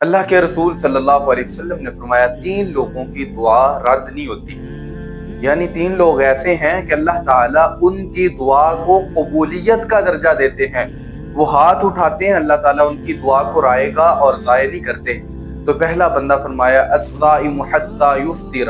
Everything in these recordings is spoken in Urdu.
اللہ کے رسول صلی اللہ علیہ وسلم نے فرمایا 3 لوگوں کی دعا رد نہیں ہوتی، یعنی 3 لوگ ایسے ہیں کہ اللہ تعالیٰ ان کی دعا کو قبولیت کا درجہ دیتے ہیں۔ وہ ہاتھ اٹھاتے ہیں، اللہ تعالیٰ ان کی دعا کو رائے گا اور ضائع نہیں کرتے۔ تو پہلا بندہ فرمایا الصائم حتی یفطر،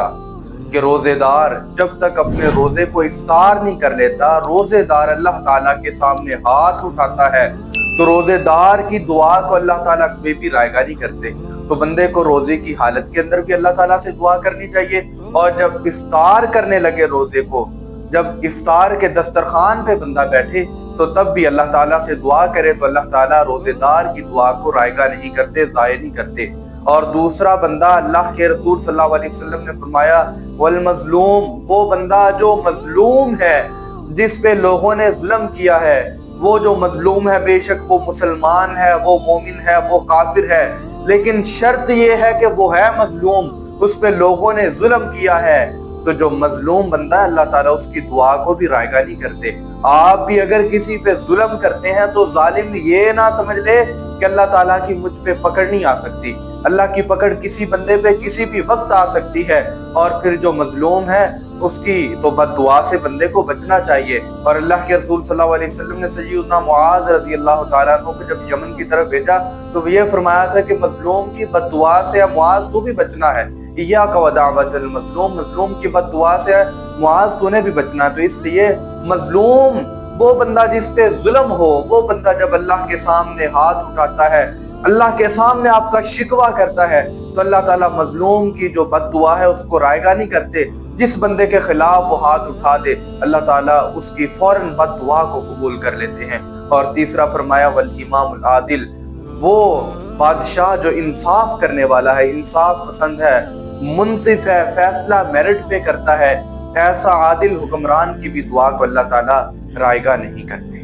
کہ روزے دار جب تک اپنے روزے کو افطار نہیں کر لیتا، روزے دار اللہ تعالیٰ کے سامنے ہاتھ اٹھاتا ہے تو روزے دار کی دعا کو اللہ تعالیٰ کبھی بھی رائے گا نہیں کرتے۔ تو بندے کو روزے کی حالت کے اندر بھی اللہ تعالیٰ سے دعا کرنی چاہیے، اور جب افطار کرنے لگے روزے کو، جب افطار کے دسترخوان پہ بندہ بیٹھے تو تب بھی اللہ تعالیٰ سے دعا کرے تو اللہ تعالیٰ روزے دار کی دعا کو رائے گا نہیں کرتے، ضائع نہیں کرتے۔ اور دوسرا بندہ، اللہ کے رسول صلی اللہ علیہ وسلم نے فرمایا والمظلوم، وہ بندہ جو مظلوم ہے، جس پہ لوگوں نے ظلم کیا ہے، وہ جو مظلوم ہے بے شک وہ مسلمان ہے، وہ مومن ہے، وہ کافر ہے، لیکن شرط یہ ہے کہ وہ ہے مظلوم، اس پہ لوگوں نے ظلم کیا ہے۔ تو جو مظلوم بندہ ہے اللہ تعالیٰ اس کی دعا کو بھی رائے گا نہیں کرتے۔ آپ بھی اگر کسی پہ ظلم کرتے ہیں تو ظالم یہ نہ سمجھ لے کہ اللہ تعالیٰ کی مجھ پہ پکڑ نہیں آ سکتی۔ اللہ کی پکڑ کسی بندے پہ کسی بھی وقت آ سکتی ہے، اور پھر جو مظلوم ہے اس کی تو بد دعا سے بندے کو بچنا چاہیے۔ اور اللہ کے رسول صلی اللہ علیہ وسلم نے سیدنا معاذ رضی اللہ تعالیٰ عنہ کو جب یمن کی طرف بھیجا تو یہ فرمایا تھا کہ مظلوم کی بد دعا سے معاذ کو بھی بچنا ہے، ایاک ودعوۃ المظلوم، مظلوم کی بد دعا سے معاذ کو نے بھی بچنا ہے۔ تو اس لیے مظلوم وہ بندہ جس پہ ظلم ہو، وہ بندہ جب اللہ کے سامنے ہاتھ اٹھاتا ہے، اللہ کے سامنے آپ کا شکوہ کرتا ہے تو اللہ تعالیٰ مظلوم کی جو بد دعا ہے اس کو رائے گا نہیں کرتے۔ جس بندے کے خلاف وہ ہاتھ اٹھا دے اللہ تعالیٰ اس کی فوراً بد دعا کو قبول کر لیتے ہیں۔ اور تیسرا فرمایا والامام العادل، وہ بادشاہ جو انصاف کرنے والا ہے، انصاف پسند ہے، منصف ہے، فیصلہ میرٹ پہ کرتا ہے، ایسا عادل حکمران کی بھی دعا کو اللہ تعالیٰ رائے گا نہیں کرتے۔